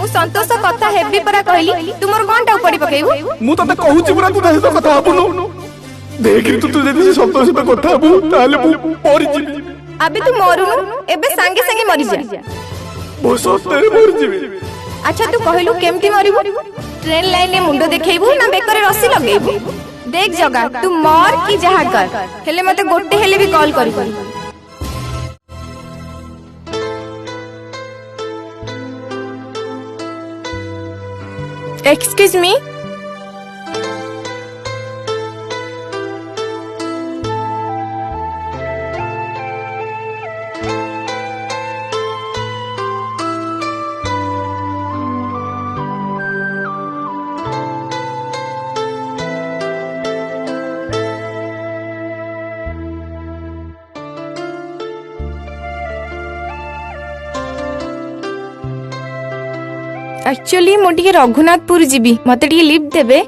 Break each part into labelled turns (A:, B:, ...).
A: संतोष कथा हेबी परा कहली तुमर कोनटा उपडी पकेबू
B: मु तते कहूची पुरा तू सहित कथा हबुनु देख तू जदी संतोष सहित कथा हबु ताले मु मरि जिबी
A: अबे तू मरुनु एबे संगे संगे मरि जा
B: मो सत्य मरि जिबी
A: अच्छा तू कहलु केमती मरिबू ट्रेन लाइन में मुंडो देखैबू ना बेकर रस्सी लगैबू देख जगा तू मर की जहा कर हेले मते गोटे हेले भी कॉल करी एक्सक्यूज मी एक्चुअली मोटी रघुनाथपुर जीवी मत लिफ्ट देबे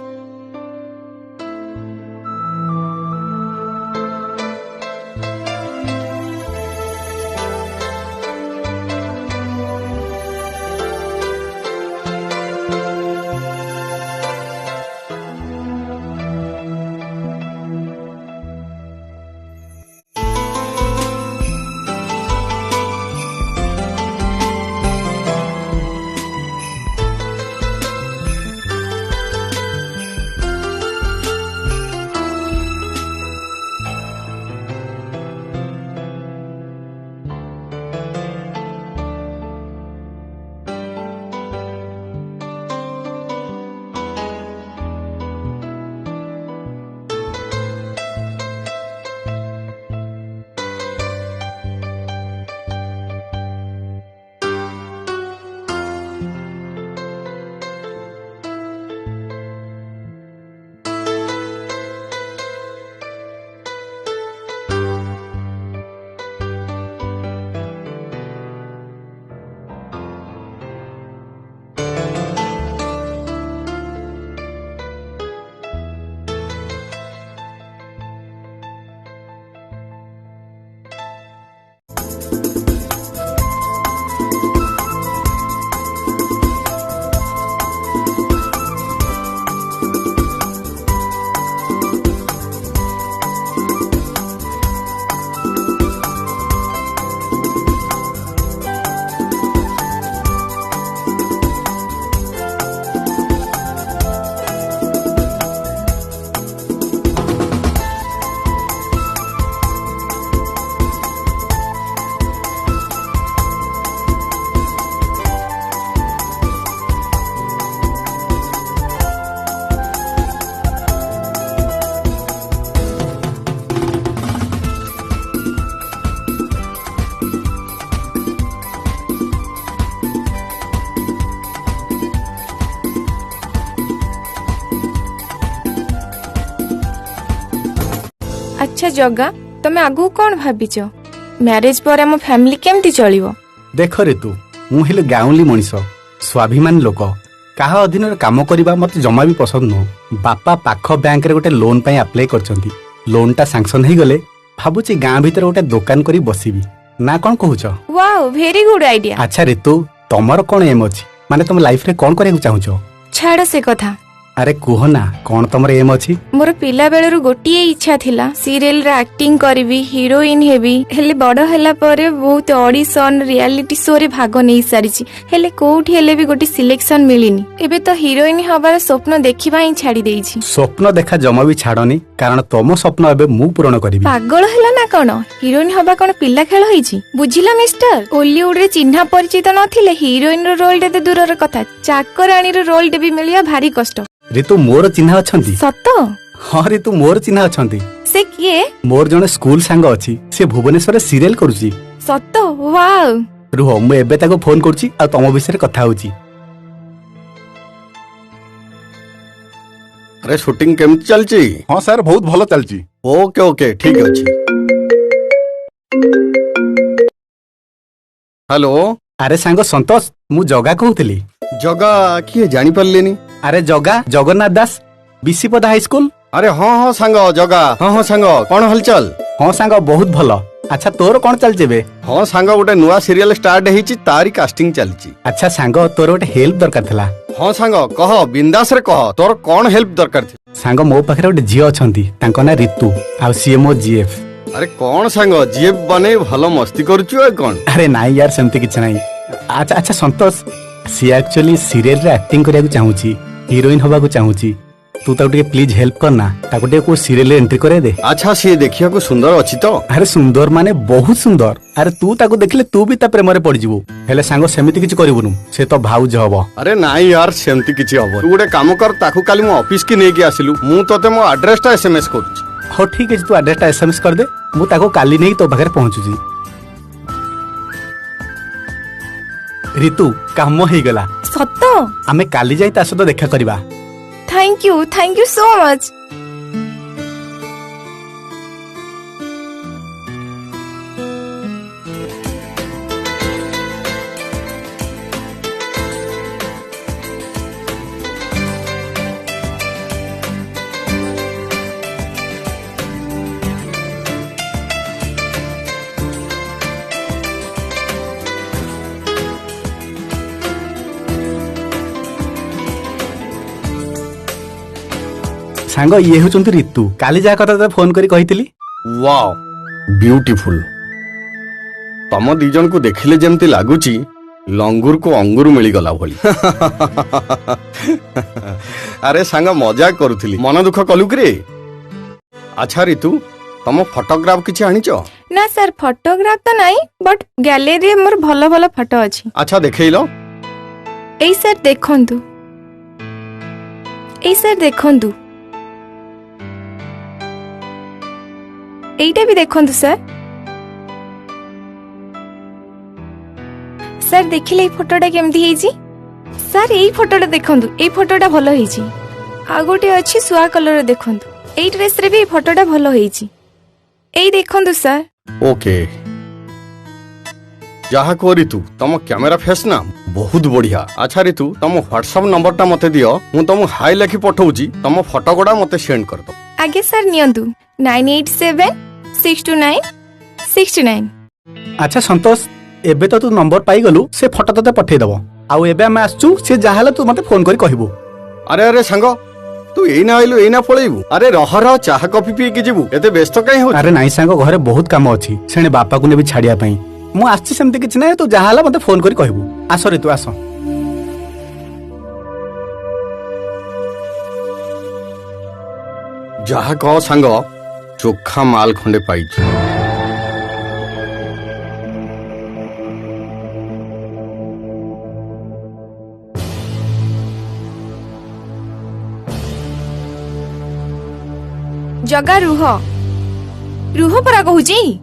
A: अच्छा जगा तमे आगु कौन भाबिच मैरिज पर हम फैमिली केमती चलिवो
C: देख रे तू मु हेले गाउली मनीष स्वाभिमान लोक काहा अधीन काम करबा मते जमा भी पसंद नो बापा पाख बैंक रे गोटे लोन पई अप्लाई करचंती लोन टा सैंक्शन हे गले भाबुची गां भीतर गोटे दुकान करी बसीबी ना कोन कहूछ
A: वाओ वेरी गुड आइडिया
C: अच्छा रे तू तमर कोन एम अछि माने तुम लाइफ रे कोन करे चाहूछ
A: छाड़ से कथा
C: अरे कुह ना कौन तमर एम अछि
A: मोर पिला बेलरु गोटिए इच्छा थिला सीरियल रे एक्टिंग करबी हीरोइन हेबी हेले बड़ हैला परे बहुत ऑडिशन रियलिटी शो रे भाग नै सारिछि हेले कोठी हेले भी गोटी सिलेक्शन मिलिनी एबे तो हीरोइन हबार स्वप्न देखिबा ही छाडी देइछि
C: स्वप्न देखा जमा भी छाडनी कारण तम स्वप्न एबे मु पूर्ण करबी
A: पागल हैला ना कोन हीरोइन हबा कोन पिला खेल होइछि बुझिला मिस्टर हॉलीवुड रे चिन्हा परिचित नथिले हीरोइन रो रोल दे दूरर कथा चाकरानी रो रोल दे भी मिलिया भारी कष्ट
C: ऋतु मोर चिन्हा अछंती
A: सत
C: हाँ ऋतु मोर चिन्हा अछंती
A: से किए
C: मोर जने स्कूल सांग अछि से भुवनेश्वर सीरियल करूची
A: सत वाओ
C: रुह मु एबे ताको फोन करूची आ तम विषय कथा होची
D: अरे शूटिंग केमती चलची
B: हाँ सर बहुत भलो चलची
D: ओके ओके ठीक अछि हेलो
C: अरे सांग संतोष मु जगा कहूतली
D: जगा किए जानी परलेनी
C: अरे जगा जगन्नाथ दास बीसीपदा हाई स्कूल
D: अरे हाँ हाँ सांग जगा हाँ हाँ सांग कौन हलचल
C: हाँ सांग बहुत भलो अच्छा तोर कौन चलचे बे?
D: हाँ सांग गोटे नुआ सीरियल स्टार्ट ହେଇଛି तारी कास्टिंग चलची।
C: अच्छा सांग तोर गोटे हेल्प दरकार थिला।
D: हाँ सांग कह बिंदास रे कह तोर कौन हेल्प दरकार थी?
C: सांग मो पाखरे गोटे झियो अछंती तांको ना ऋतु आ सीएमओ जीएफ।
D: अरे कौन सांग जीएफ बने भलो मस्ती करूछु ए कौन?
C: अरे नाई यार सेमती किछ नाही। अच्छा अच्छा संतोष सी एक्चुअली सीरियल रे एक्टिंग करिया चाहूची, हीरोइन होबा को चाहूची। तू ताको टिके प्लीज हेल्प करना, ताको टिके को सीरियल रे एंट्री करे दे।
D: अच्छा सी देखिया को सुंदर अछि तो?
C: अरे सुंदर माने बहुत सुंदर। अरे तू ताको देखले तू भी ता प्रेम रे पड़ जिवु। हेले सांग सेमिति किछ करिवुनु, से तो भाउज हबो।
D: अरे नाई यार सेमती किछि हबो। तू गोटे काम कर ताकू काली मो ऑफिस की नेकी आसिलु, मु तते मो एड्रेस ता एसएमएस करूची।
C: हो ठीक है तू एड्रेस ता एसएमएस कर दे, मु ताको काली नहीं तो पाखरे पहुंचुजी। ऋतु काम हो गला
A: सत?
C: आमे काली जाई ता सହିତ देखा करबा।
A: Thank you so much.
C: सांग ये होचंती ऋतु, काली जा कथा फोन करी कहितली।
D: Wow beautiful. तम दी जन को देखिले जेमती लागुची लंगूर को अंगूर मिली गला भली। अरे सांग मजाक करूथली, मन दुख कलु कि? अच्छा ऋतु तम फोटोग्राफ किछि आनिचो?
A: ना सर फोटोग्राफ तो नहीं, बट गैलरी मोर भलो भलो फोटो अछि।
D: अच्छा देखैलो।
A: एई सर देखंतु, एई सर देखंतु, एईटा भी देखंतु सर। सर देखिले फोटोटा केमती हेजी? सर एई फोटोटा देखंतु, एई फोटोटा भलो हेजी। आ गोटे अछि सुआ कलर देखंतु, एई ड्रेस रे भी फोटोटा भलो हेजी। एई देखंतु सर।
D: ओके जहा को ऋतु तम कैमरा फेस ना बहुत बढ़िया। अच्छा ऋतु तम व्हाट्सएप नंबर टा मते दियो, मु तम हाई लिखि पठाउची, तम फोटो गोडा मते सेंड कर दो।
A: आगे सर नियंतु 9876296969।
C: अच्छा संतोष एबे तो तू नंबर पाई गलु, से फोटो तते पठे दबो। आउ एबे हम आछू, से जाहाले तू मते फोन करी कहिबो।
D: अरे अरे सांग तू एना आइलु एना पळेइबु? अरे रह रह चाह कॉफी पी के जिबु, एते व्यस्त काई हो?
C: अरे नाही सांग घरे बहुत काम अछि, सेने बापा को ने भी छाडिया पई मु आछि, सेमते किछ नै। तू जाहाले मते फोन करी कहिबो। आसो रे तू आसो।
D: जहा कह सांग चोखा माल खंडे पाइछ।
A: जगा रुह रुह परा कहूची।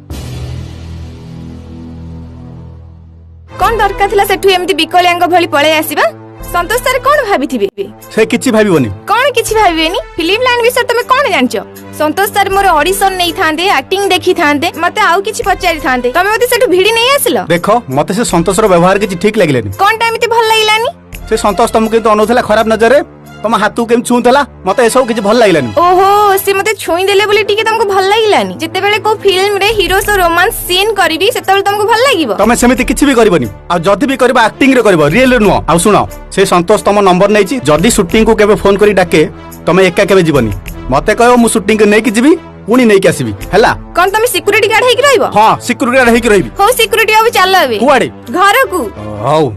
A: कौन दरकार थिला सेठु एमती बिकलियांग भली पळे आसीबा? संतोष सर कौन भाबिथिबे?
C: से किछि भाबिबोनी।
A: कौन किछि भाबिबेनी? फिल्म लाइन विषय तमे कौन जानचो? संतोष सर मोर ऑडिशन नै थांदे, एक्टिंग देखि थांदे, मते आउ किछि पचारि थांदे, तमे मते सेठु भिडी नै आसिलो।
C: देखो मते से संतोष रो व्यवहार किछि ठीक लागलेनी।
A: कोन टाइम ते भल लागिलानी?
C: से संतोष तुमको किंतु अनोथला खराब नजर रे, तुम हाथू केम छूंतला, मते एसो किछि भल लागलेनी।
A: ओहो से मते छुई देले बोली टिके तुमको भल लागिलानी। जते बेले को फिल्म रे हीरो सो रोमांस सीन करबी सेते बेले तुमको भल लागिबो।
C: तमे सेमिति किछि भी करबनी, आ जदी भी करबा एक्टिंग रे करबो, रियल रे नुओ। आ सुनो से संतोष तम नंबर नैछि, जदी शूटिंग को केबे फोन करी डाके तमे एका केबे जीवनी, मते कहयो मु शूटिंग के नै कि जीवी, पुणी नै कि आसीबी हला।
A: कोन तमे सिक्युरिटी गार्ड हेकि रहइबो?
C: हां सिक्युरिटी गार्ड हेकि रहइबी।
A: हो सिक्युरिटी अब चलो अबे
C: कुआडे?
A: घर को।
C: हौ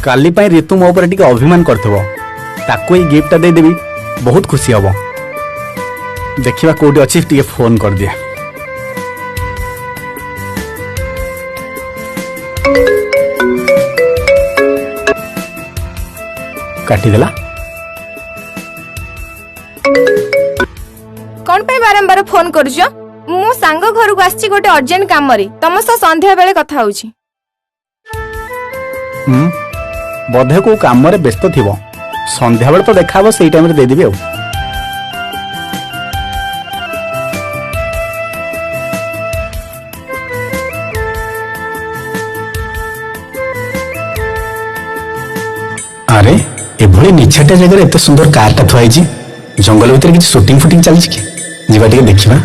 C: काली पाई ऋतु मो ऊपर टिके अभिमान करथबो, ताको ई गिफ्ट दे देबी, बहुत खुशी हबो। देखिबा कोडी अछि, टिके फोन कर दिया। काटी देला।
A: कोन पे बारंबार फोन करजो? मो सांग घर को आछि गोटे अर्जेंट काम रे, तम स संध्या बेले कथा होछि।
C: बोधे को काम रे व्यस्त थिबो, संध्या बेले तो देखाबो, सेई टाइम रे दे देबी। आ अरे एभली निछाटा जगह एते सुंदर कारटा थुआइछि, ଜଙ୍ଗଲ ଭିତରେ କିଛି ସୁଟିଂ ଫୁଟିଂ ଚାଲିଛି କି ଯିବା ଟିକେ ଦେଖିବା।